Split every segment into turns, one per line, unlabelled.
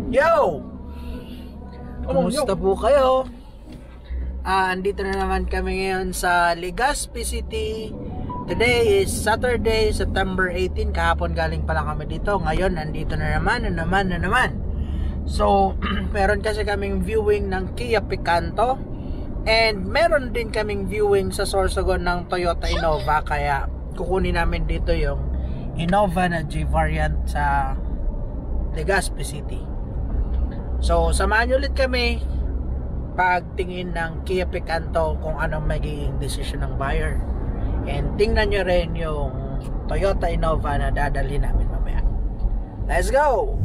Yo! Kumusta po kayo? Andito na naman kami ngayon sa Legazpi City. Today is Saturday, September 18. Kahapon galing pala kami dito. Ngayon, nandito na naman. So, meron kasi kaming viewing ng Kia Picanto. And meron din kaming viewing sa Sorsogon ng Toyota Innova. Kaya kukunin namin dito yung Innova na G variant sa Legazpi City. So, samahan nyo ulit kami pagtingin ng Kia Picanto kung anong magiging decision ng buyer. And tingnan nyo rin yung Toyota Innova na dadalhin namin mamaya. Let's go!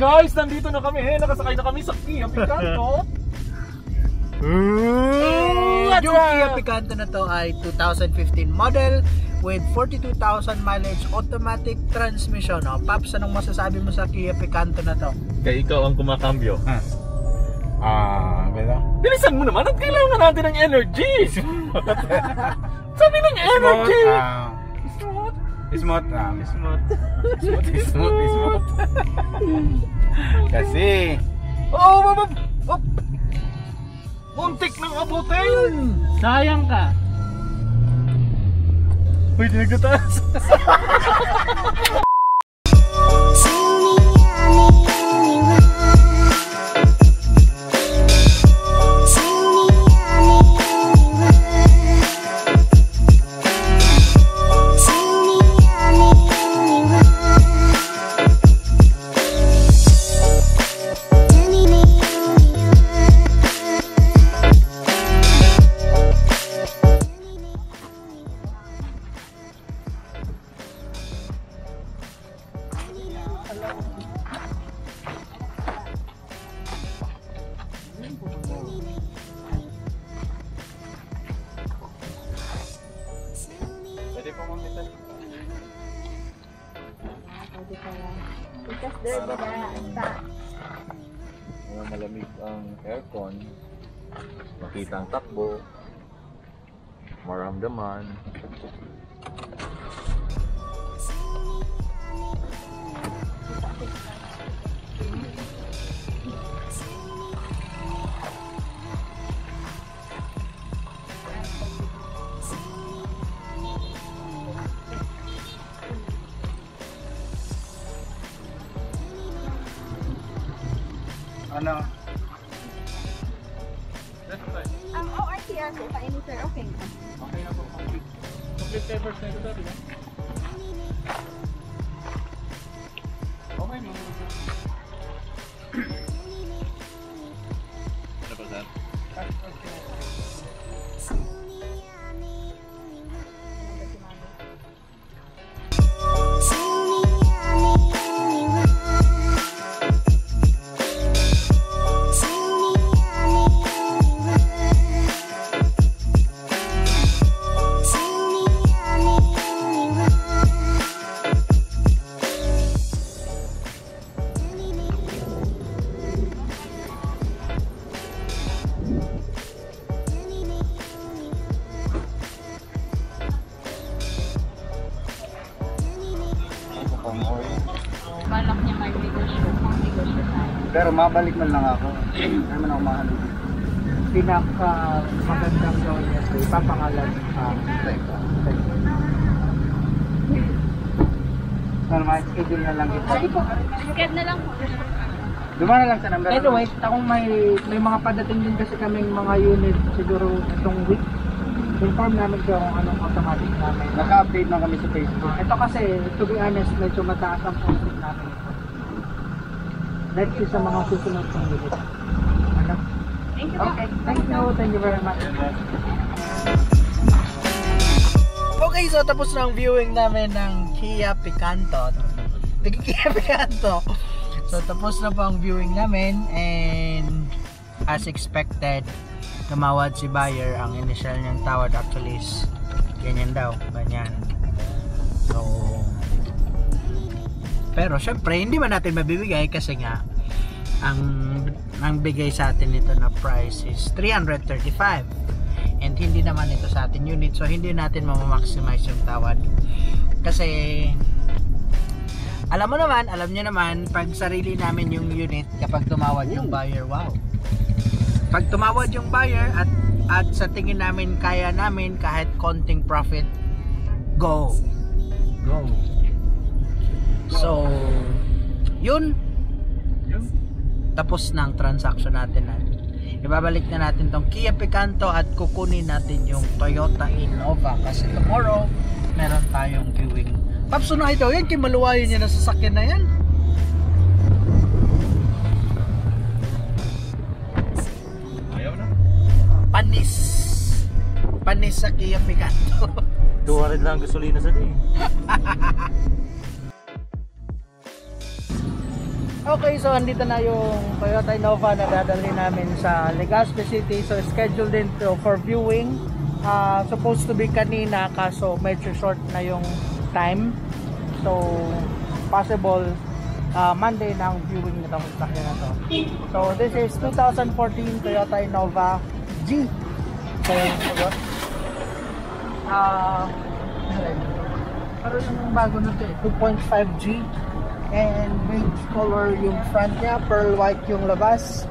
Guys, nandito na kami. Nakasakay na kami sa Kia Picanto.
Yung Kia Picanto na to ay 2015 model with 42,000 mileage automatic transmission. Paps, anong masasabi mo sa Kia Picanto na to?
Kaya ikaw ang kumakambyo.
Bela?
Bilisan mo naman at kailangan natin ng energy. Sabi ng energy.
Smooth. Kasi
muntik ng abutin.
Sayang ka.
Pwede nagtataas.
pwede po mamita.
Pwede pala. Because there ba na
Malamig ang aircon. Makita ang takbo. Maramdaman. Ano?
ang ORCR po, kainin sir, okay na.
Okay na po. Complete papers na ito dati ba? Okay mo.
Ano pa sir?
Balak niya mag-negosyo tayo.
Pero mabalik man lang ako. Hindi man ako mahalo.
Pinaka magandang gawin niya ito, ipapangalan
Teka.
normal schedule na lang ito.
Sorry po, sked na lang po.
Duma na lang sa number.
Anyway, kung may mga padating din kasi kaming mga unit siguro itong week, inform namin kayo kung anong automatic namin.
Naka-update na kami sa Facebook.
Ito kasi, to be honest, medyo mataas ang posting namin ito. Let's see sa mga susunod kong unit. Ano?
Thank you po.
Okay, thank you very much. Okay, so tapos na ang viewing namin ng Kia Picanto. Kia Picanto. So tapos na po ang viewing namin and as expected, tumawad si buyer. Ang initial niyang tawad actually is ganyan daw, ganyan. So pero syempre hindi man natin mabibigay kasi nga ang bigay sa atin nito na price is 335 and hindi naman ito sa atin unit, so hindi natin ma-maximize yung tawad kasi alam nyo naman pag sarili namin yung unit, kapag tumawad yung buyer, wow, pag tumawad yung buyer at sa tingin namin kaya namin kahit konting profit, go. So yun, tapos na ang transaction natin. Ibabalik na natin tong Kia Picanto at kukunin natin yung Toyota Innova kasi tomorrow meron tayong viewing. Paps, na ito yan, kimaluwayan niya na sasakyan na yan.
Ayaw na.
Panis sa Kia Picanto.
200 lang gasolina sa day.
Okay, so andito na yung Toyota Innova na dadalhin namin sa Legazpi City. So scheduled din to for viewing. Supposed to be kanina kaso medyo short na yung time. So possible Monday na ang viewing nitong sasakyan na to. So this is 2014 Toyota Innova G. So pero yung bago na ito 2.5 G. And beige color yung front niya, pearl white yung labas.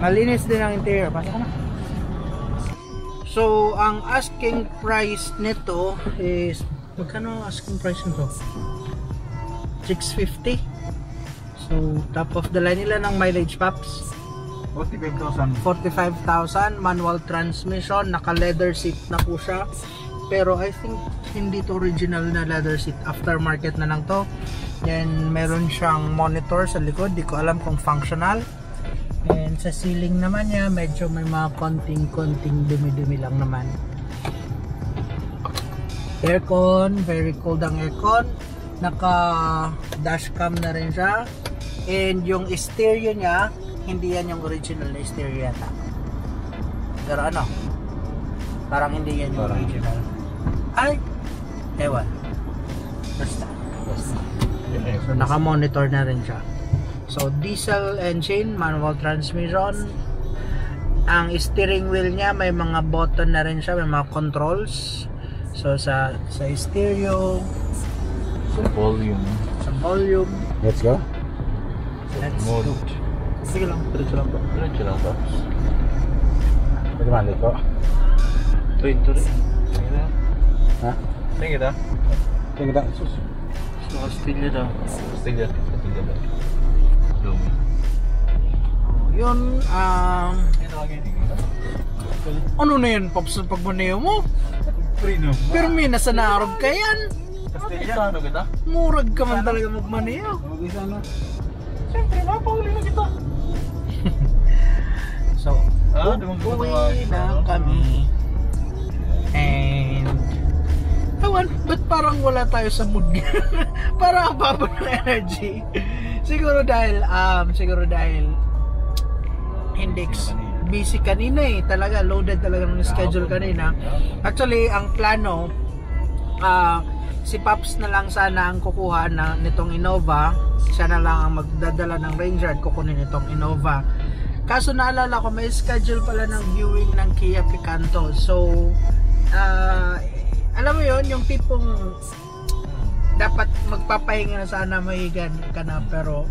Malinis din ang interior. Pasok na. So, ang asking price nito is magkano asking price nito? 650. So, top of the line nila ng mileage, Paps.
45,000.
45,000, manual transmission, naka leather seat na po siya. Pero I think hindi to original na leather seat, aftermarket na lang to. Then meron siyang monitor sa likod, di ko alam kung functional. And sa ceiling naman niya, medyo may mga konting dumi-dumi lang naman. Aircon, very cold ang aircon. Naka dashcam na rin siya. And yung stereo niya, hindi yan yung original na stereo yata. Pero ano, parang hindi yan yung original. Ay, ewan. Basta. So naka-monitor na rin siya. So diesel engine, manual transmission. Ang steering wheel niya may mga button na rin siya, may mga controls. So sa stereo,
Sa volume.
Let's go.
Mode.
Sige lang, diretso lang po.
Diretso lang ba?
Pwede mali ko.
Ito rin.
Ha?
Tingin kita.
Tingin kita. Sus.
Naka-stilya daw.
Stilya ba? Dumi.
Yun, ano na yun, Pops, sa pagmaneho mo?
Free no?
Pero may nasa narog ka yan.
Stilya? Ano kita?
Murag ka man talaga magmaneho.
Mag-isa na.
Siyempre, mapahuli na kita.
So, uwi na kami. And ewan, ba't parang wala tayo sa mood? Parang ang baba ng energy. Siguro dahil hindi busy kanina eh. Talaga loaded talaga ng schedule kanina. Actually, ang plano si Paps na lang sana ang kukuha nitong Innova. Siya na lang ang magdadala ng Ranger at kukunin itong Innova. Kaso naalala ko may schedule pala ng viewing ng Kia Picanto. So alam mo yon, yung tipong dapat magpapahinga na sana, mahigan ka na, pero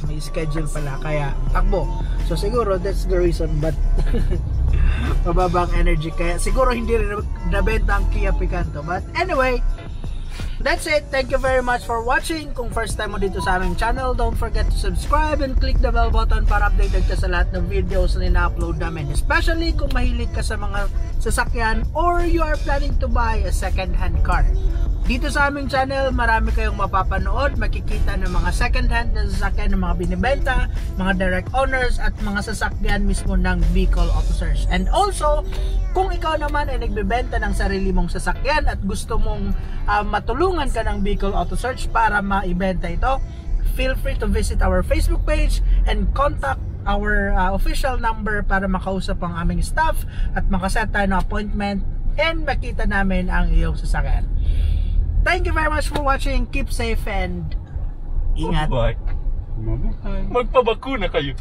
may schedule pala kaya takbo. So siguro that's the reason, but mababang energy kaya siguro hindi rin nabenta ang Kia Picanto. But anyway, that's it. Thank you very much for watching. Kung first time mo dito sa aming channel, don't forget to subscribe and click the bell button para updated ka sa lahat ng videos na ina-upload namin. Especially kung mahilig ka sa mga sasakyan or you are planning to buy a second-hand car. Dito sa aming channel, marami kayong mapapanood, makikita ng mga second hand na sasakyan ng mga binibenta, mga direct owners at mga sasakyan mismo ng Bicol Auto Search. And also, kung ikaw naman ay nagbebenta ng sarili mong sasakyan at gusto mong matulungan ka ng Bicol Auto Search para maibenta ito, feel free to visit our Facebook page and contact our official number para makausap ang aming staff at makaset tayo ng appointment and makita namin ang iyong sasakyan. Thank you very much for watching. Keep safe and ingat.
Bye. Magpabakuna kayo.